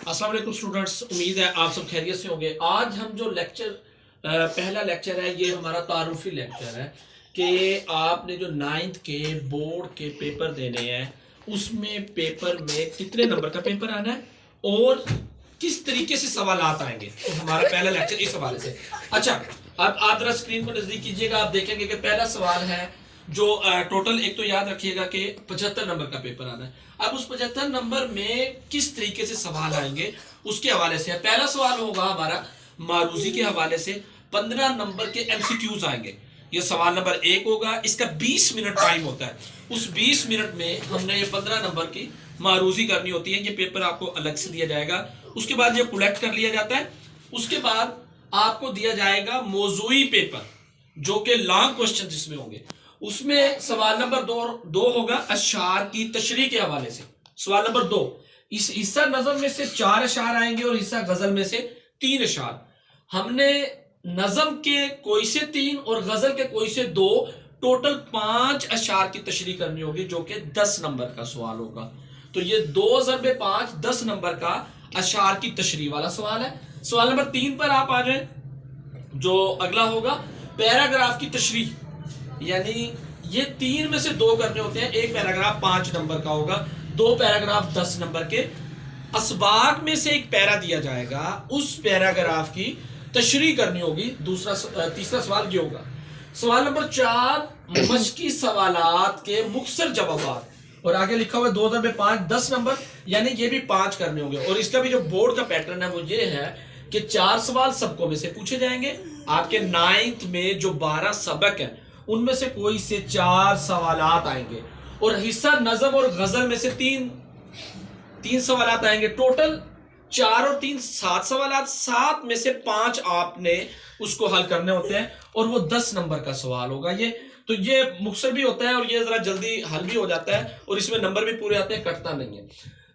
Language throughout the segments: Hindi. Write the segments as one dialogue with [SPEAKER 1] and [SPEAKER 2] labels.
[SPEAKER 1] अस्सलाम वालेकुम स्टूडेंट्स, उम्मीद है आप सब खैरियत से होंगे। आज हम जो पहला लेक्चर है ये हमारा तारुफी लेक्चर है कि आपने जो 9th के बोर्ड के पेपर देने हैं उसमें पेपर में कितने नंबर का पेपर आना है और किस तरीके से सवालात आएंगे। तो हमारा पहला लेक्चर इस हवाले से। अच्छा, अब आप जरा स्क्रीन को नजदीक कीजिएगा, आप देखेंगे कि पहला सवाल है जो टोटल, एक तो याद रखिएगा कि 75 नंबर का पेपर आना है। अब उस 75 नंबर में किस तरीके से सवाल आएंगे उसके हवाले से पहला सवाल होगा हमारा मारूजी के हवाले से। 15 नंबर के एमसीक्यूज आएंगे। ये सवाल नंबर 1 होगा, इसका 20 मिनट टाइम होता है। उस 20 मिनट में हमने ये 15 नंबर की मारूजी करनी होती है। ये पेपर आपको अलग से दिया जाएगा, उसके बाद ये कलेक्ट कर लिया जाता है। उसके बाद आपको दिया जाएगा मौजूई पेपर जो कि लॉन्ग क्वेश्चन जिसमें होंगे। उसमें सवाल नंबर दो होगा अशार की तशरीह के हवाले से। सवाल नंबर 2, इस हिस्सा नज़म में से 4 अशार आएंगे और हिस्सा गजल में से 3 अशार। हमने नज़म के कोई से 3 और गजल के कोई से 2, टोटल 5 अशार की तशरीह करनी होगी जो कि 10 नंबर का सवाल होगा। तो ये 2 ज़रबे 5 10 नंबर का अशार की तशरीह वाला सवाल है। सवाल नंबर 3 पर आप आ जाए, जो अगला होगा पैराग्राफ की तशरीह, यानी ये 3 में से 2 करने होते हैं। एक पैराग्राफ 5 नंबर का होगा, 2 पैराग्राफ 10 नंबर के। असबाक में से एक पैरा दिया जाएगा, उस पैराग्राफ की तशरीह करनी होगी। तीसरा सवाल ये होगा। सवाल नंबर 4, मशकी सवालात के मुख्तसर जवाबात, और आगे लिखा हुआ 2 ज़रबे 5 10 नंबर, यानी ये भी 5 करने होंगे। और इसका भी जो बोर्ड का पैटर्न है वो ये है कि 4 सवाल सबको में से पूछे जाएंगे। आपके 9th में जो 12 सबक है उनमें से कोई से 4 सवालात आएंगे, और हिस्सा नज़म और गजल में से 3 सवालात आएंगे। टोटल 4 और 3 7 सवालात, 7 में से 5 आपने उसको हल करने होते हैं, और वो 10 नंबर का सवाल होगा। ये मुख्तसर भी होता है और ये जरा जल्दी हल भी हो जाता है, और इसमें नंबर भी पूरे आते हैं, कटता नहीं है।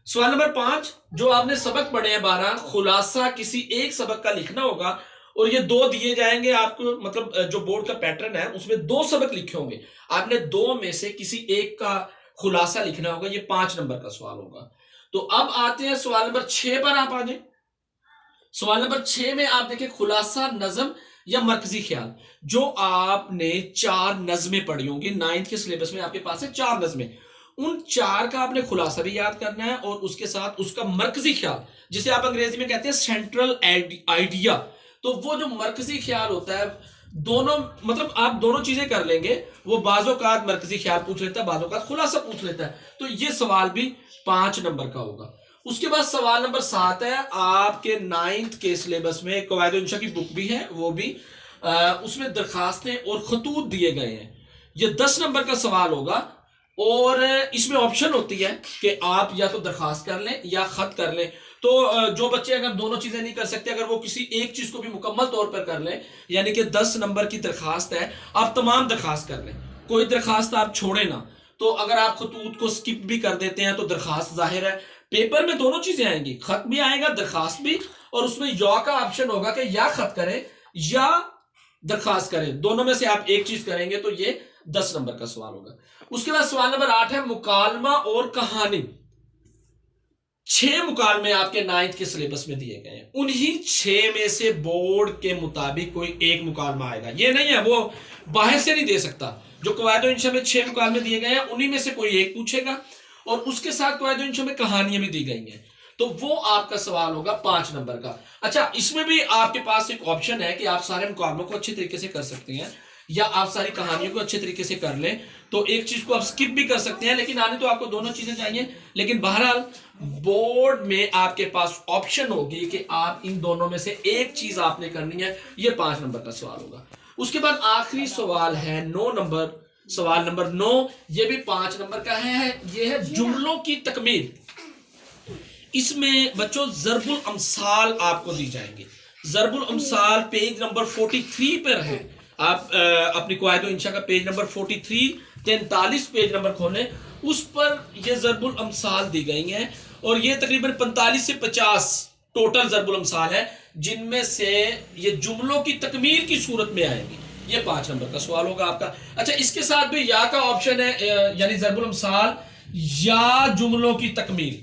[SPEAKER 1] सवाल नंबर 5, जो आपने सबक पढ़े हैं 12, खुलासा किसी एक सबक का लिखना होगा, और ये 2 दिए जाएंगे आपको। मतलब जो बोर्ड का पैटर्न है उसमें 2 सबक लिखे होंगे, आपने 2 में से किसी एक का खुलासा लिखना होगा। ये 5 नंबर का सवाल होगा। तो अब आते हैं सवाल नंबर 6 पर। आप आ जाए, सवाल नंबर 6 में आप देखें खुलासा नज़म या मरकजी ख्याल। जो आपने 4 नज़में पढ़ी होंगी 9th के सिलेबस में, आपके पास है 4 नज़में, उन 4 का आपने खुलासा भी याद करना है, और उसके साथ उसका मरकजी ख्याल, जिसे आप अंग्रेजी में कहते हैं सेंट्रल आइडिया। तो वो जो मरकजी ख्याल होता है, दोनों मतलब आप दोनों चीजें कर लेंगे। वो बाज़ोकात मरकजी ख्याल पूछ लेता है, बाज़ोकात खुलासा पूछ लेता है। तो ये सवाल भी 5 नंबर का होगा। उसके बाद सवाल नंबर 7 है, आपके 9th के सिलेबस में कवायद इंशा की बुक भी है, वो भी उसमें दरखास्तें और खतूत दिए गए हैं। ये 10 नंबर का सवाल होगा, और इसमें ऑप्शन होती है कि आप या तो दरखास्त कर लें या खत कर लें। तो जो बच्चे अगर दोनों चीजें नहीं कर सकते, अगर वो किसी एक चीज को भी मुकम्मल तौर पर कर लें, यानी कि 10 नंबर की दरखास्त है, आप तमाम दरखास्त कर लें, कोई दरखास्त आप छोड़े ना। तो अगर आप खतूत को स्किप भी कर देते हैं तो दरखास्त जाहिर है पेपर में दोनों चीजें आएंगी, खत भी आएगा दरखास्त भी, और उसमें या का ऑप्शन होगा कि या खत करें या दरखास्त करें, दोनों में से आप एक चीज करेंगे। तो ये 10 नंबर का सवाल होगा। उसके बाद सवाल नंबर 8 है मुकालमा और कहानी। 6 मुकालमे आपके 9th के सिलेबस में दिए गए हैं, उन्हीं 6 में से बोर्ड के मुताबिक कोई एक मुकालमा आएगा। ये नहीं है वो बाहर से नहीं दे सकता। जो कवायद इंशा में 6 मुकालमे दिए गए हैं उन्हीं में से कोई एक पूछेगा, और उसके साथ कवायद इंशा में कहानियां भी दी गई हैं। तो वो आपका सवाल होगा 5 नंबर का। अच्छा, इसमें भी आपके पास एक ऑप्शन है कि आप सारे मुकालमों को अच्छे तरीके से कर सकते हैं, या आप सारी कहानियों को अच्छे तरीके से कर लें। तो एक चीज को आप स्किप भी कर सकते हैं, लेकिन आने तो आपको दोनों चीजें चाहिए। लेकिन बहरहाल बोर्ड में आपके पास ऑप्शन होगी कि आप इन दोनों में से एक चीज आपने करनी है। ये 5 नंबर का सवाल होगा। उसके बाद आखिरी सवाल है 9 नंबर, सवाल नंबर 9, ये भी 5 नंबर का है। ये है जुमलों की तकमील। इसमें बच्चों ज़रबुल अमसाल आपको दी जाएंगे। ज़रबुल अमसाल पेज नंबर 43 पर है। आप अपनी कवायद इंशा का पेज नंबर 43 43 पेज नंबर खोलें, उस पर ये ज़रबुल अमसाल दी गई हैं, और ये तकरीबन 45 से 50 टोटल ज़रबुल अमसाल है, जिनमें से ये जुमलों की तकमील की सूरत में आएंगी। ये 5 नंबर का सवाल होगा आपका। अच्छा, इसके साथ भी या का ऑप्शन है, यानी ज़रबुल अमसाल या जुमलों की तकमील,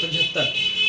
[SPEAKER 1] 75.